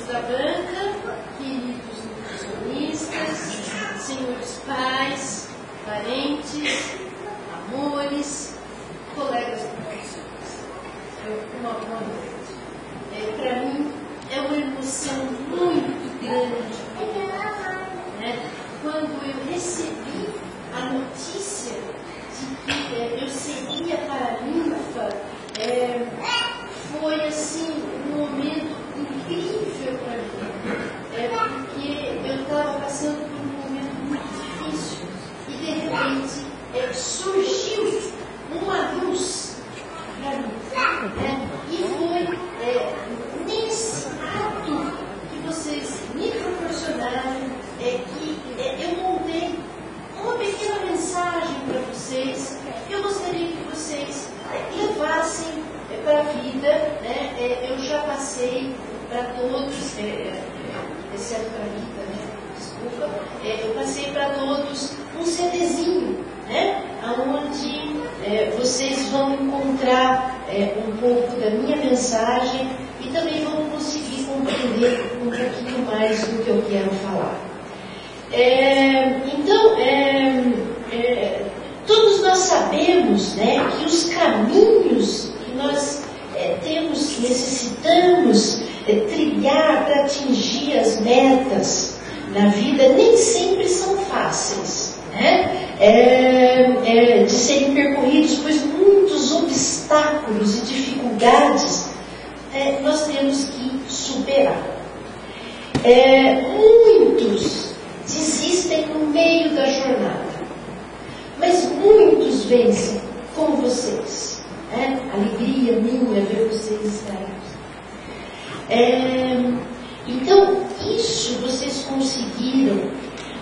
queridos da banca, queridos nutricionistas, senhores pais, parentes, amores, colegas professores. Uma boa noite. Para mim é uma emoção muito grande, né? Quando eu recebi a notícia de que eu seria paraninfa, foi assim um momento incrível para mim, porque eu estava passando por um momento muito difícil e de repente surgiu uma luz para mim, e foi nesse ato que vocês me proporcionaram que eu montei uma pequena mensagem para vocês. Eu gostaria que vocês levassem para a vida, né? Eu já passei para todos, exceto para a Rita, né? Desculpa, eu passei para todos um CDzinho, né? Onde vocês vão encontrar um pouco da minha mensagem e também vão conseguir compreender um pouquinho mais do que eu quero falar. Então, todos nós sabemos, né, que os caminhos que nós necessitamos trilhar para atingir as metas na vida nem sempre são fáceis, né, de serem percorridos, pois muitos obstáculos e dificuldades nós temos que superar. Muitos desistem no meio da jornada, mas muitos vencem, como vocês. Alegria minha ver vocês estarem. Então, isso vocês conseguiram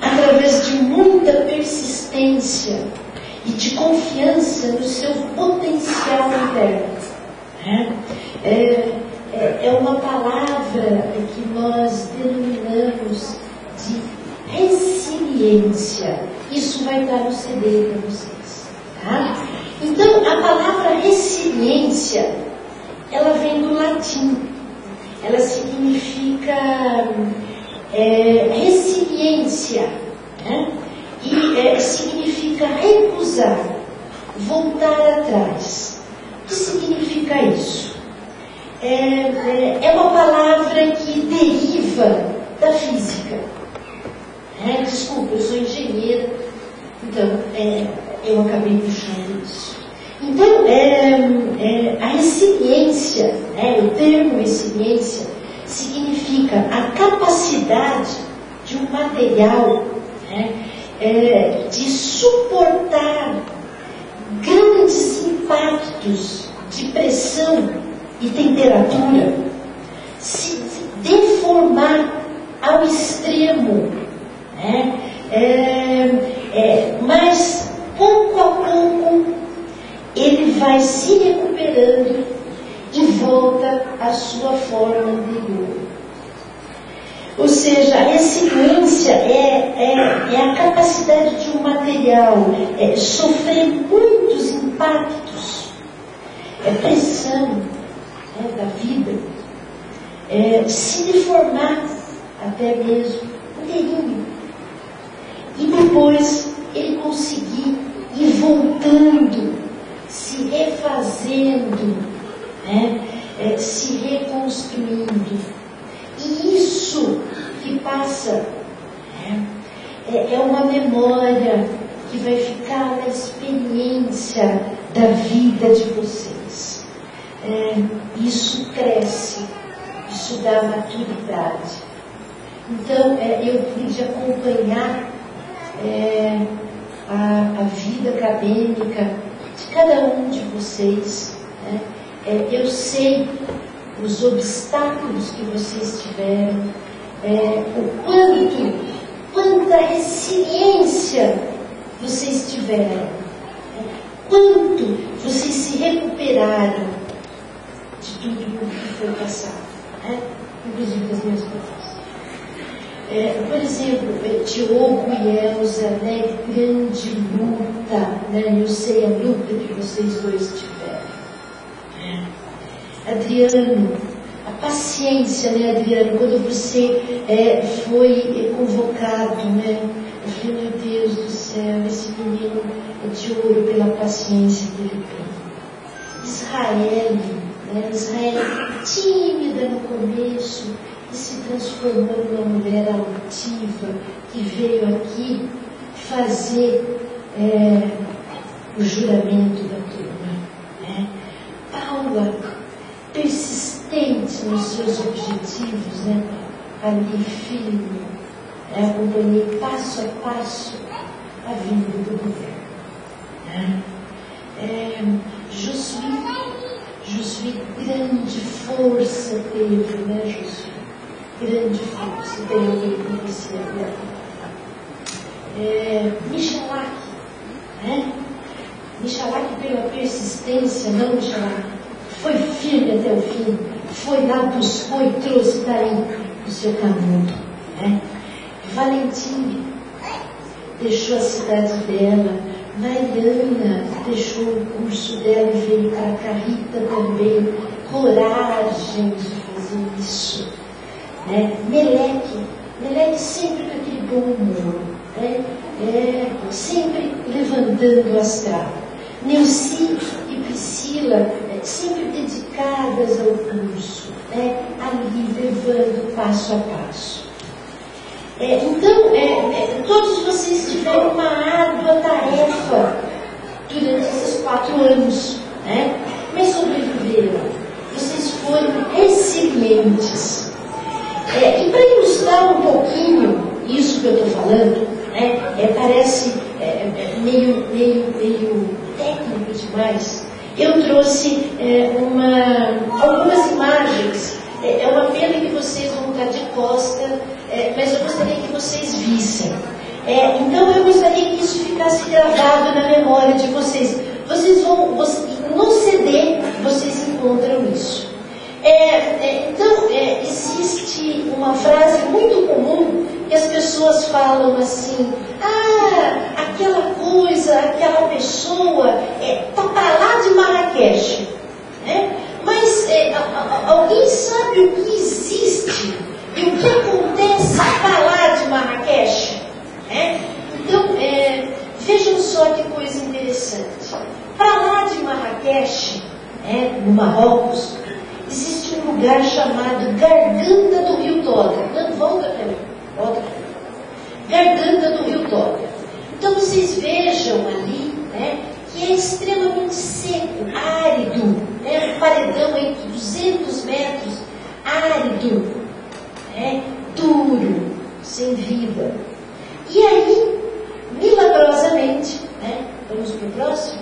através de muita persistência e de confiança no seu potencial interno. É uma palavra que nós denominamos de resiliência. Isso vai estar no CD para vocês. Tá? Então, a palavra resiliência, ela vem do latim. Ela significa resiliência, né? E significa recusar, voltar atrás. O que significa isso? É uma palavra que deriva da física. Desculpa, eu sou engenheira, então eu acabei puxando isso. Então, a resiliência, o termo resiliência, significa a capacidade de um material de suportar grandes impactos de pressão e temperatura, se deformar ao extremo, mas pouco a pouco ele vai se recuperando e volta à sua forma anterior. Ou seja, a resiliência é a capacidade de um material sofrer muitos impactos, pressão da vida, se deformar até mesmo inteirinho, e depois ele conseguir ir voltando, se refazendo, se reconstruindo. E isso que passa é uma memória que vai ficar na experiência da vida de vocês. Isso cresce, isso dá maturidade. Então, eu pude acompanhar a vida acadêmica de cada um de vocês. Eu sei os obstáculos que vocês tiveram, quanta resiliência vocês tiveram, quanto vocês se recuperaram de tudo o que foi passado, inclusive das minhas coisas. Por exemplo, Diogo e Elza, grande luta, eu sei a luta que vocês dois tiveram. Adriano, a paciência paciência, né, Adriano, quando você foi convocado, né? Eu falei, meu Deus do céu, esse menino é de ouro pela paciência que ele tem. Israel, né? Israel tímida no começo e se transformou numa mulher altiva que veio aqui fazer o juramento da turma, né? Paula, persistente nos seus objetivos, né? Ali firme, acompanhei passo a passo a vinda do governo, né? Josué, grande força teve, né, Josué? Grande força, tem alguém que conhecia agora. Michalak, né? Michalak pela persistência, não Michalak, foi firme até o fim, foi lá, buscou e trouxe daí o seu caminho, né? Valentina deixou a cidade dela, Mariana deixou o curso dela e veio para cá, Rita também, coragem de fazer isso, né? Meleque sempre com aquele bom humor, né? Sempre levantando o astral. Neuci e Priscila sempre dedicadas ao curso, né? Ali levando passo a passo. Então, todos vocês tiveram uma árdua tarefa durante esses 4 anos, né? Mas sobreviveram. Vocês foram resilientes. E para ilustrar um pouquinho isso que eu estou falando, né? Parece meio técnico demais. Eu trouxe algumas imagens. É uma pena que vocês vão estar de costa, mas eu gostaria que vocês vissem. Então eu gostaria que isso ficasse gravado na memória de vocês. No CD vocês encontram isso. Então existe uma frase muito comum que as pessoas falam assim: aquela coisa, aquela pessoa está para lá de Marrakech, né? Mas alguém sabe o que existe e o que acontece para lá de Marrakech? Então, vejam só que coisa interessante. Para lá de Marrakech, no Marrocos, existe um lugar chamado Garganta do Rio Toda. Volta para mim. Garganta do Rio Toda. Então, vocês vejam ali, né, que é extremamente seco, árido, né? Um paredão aí de 200 metros, árido, né? Duro, sem vida. E aí, milagrosamente, né? Vamos para o próximo?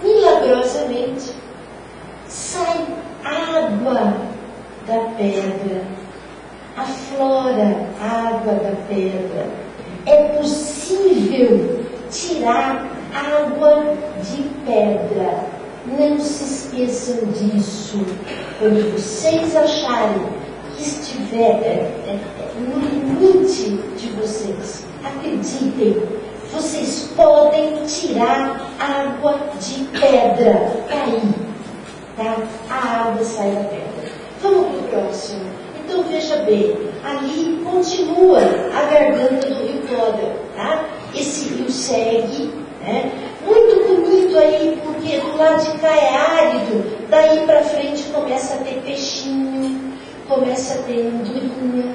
Milagrosamente, sai água da pedra, aflora a água da pedra. É possível tirar água de pedra. Não se esqueçam disso. Quando vocês acharem que estiver no limite de vocês, acreditem, vocês podem tirar água de pedra. Aí, tá? A água sai da pedra. Vamos para o próximo. Então veja bem, ali continua a garganta do Rio Toda, tá? Esse rio segue, né? Muito bonito aí, porque do lado de cá é árido, daí para frente começa a ter peixinho, começa a ter andorinha,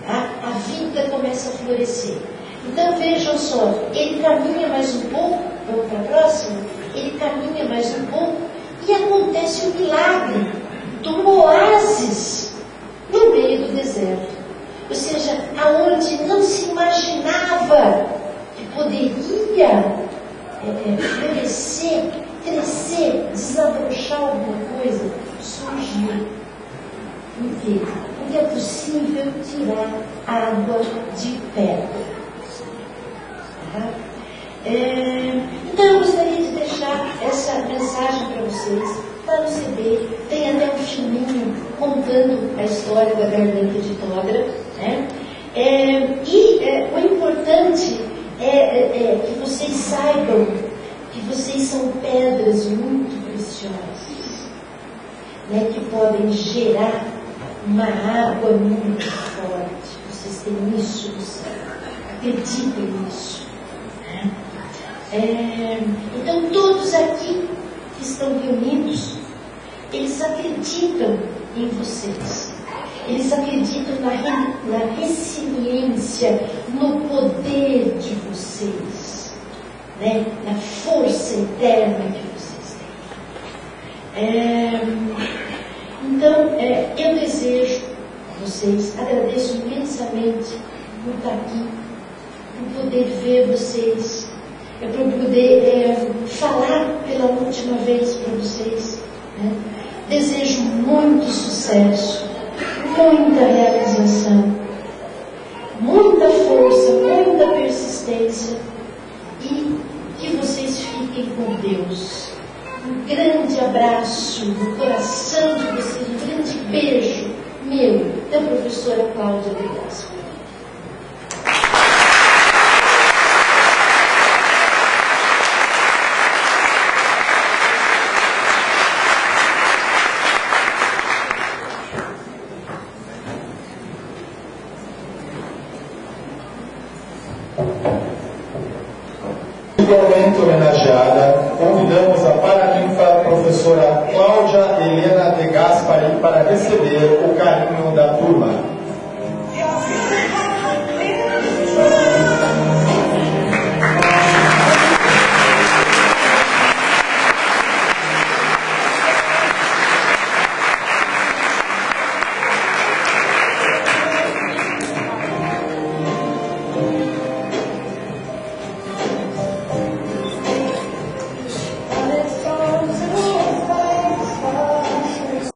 tá? A vida começa a florescer. Então vejam só, ele caminha mais um pouco, vamos para a próxima, ele caminha mais um pouco e acontece o milagre do oásis no meio do deserto. Ou seja, aonde não se imaginava que poderia florescer, crescer, desabrochar alguma coisa, surgiu. Por quê? Porque é possível tirar água de pedra. Tá? Então eu gostaria de deixar essa mensagem para vocês. Está no CD, tem até um filminho contando a história da Garganta de Toda, né? O importante é que vocês saibam que vocês são pedras muito preciosas, né, que podem gerar uma água muito forte. Vocês têm isso no céu. Acreditem nisso. Né? Então, todos aqui que estão reunidos, eles acreditam em vocês. Eles acreditam na resiliência, no poder de vocês, né? Na força interna que vocês têm. Então, eu desejo a vocês, agradeço imensamente por estar aqui, por poder ver vocês, por poder falar pela última vez para vocês. Né? Desejo muito sucesso, muita realização, muita força, muita persistência e que vocês fiquem com Deus. Um grande abraço no coração de vocês, um grande beijo meu, da professora Cláudia de Gaspar. Igualmente homenageada, convidamos a paraninfa professora Cláudia Helena de Gaspari para receber o carinho da turma.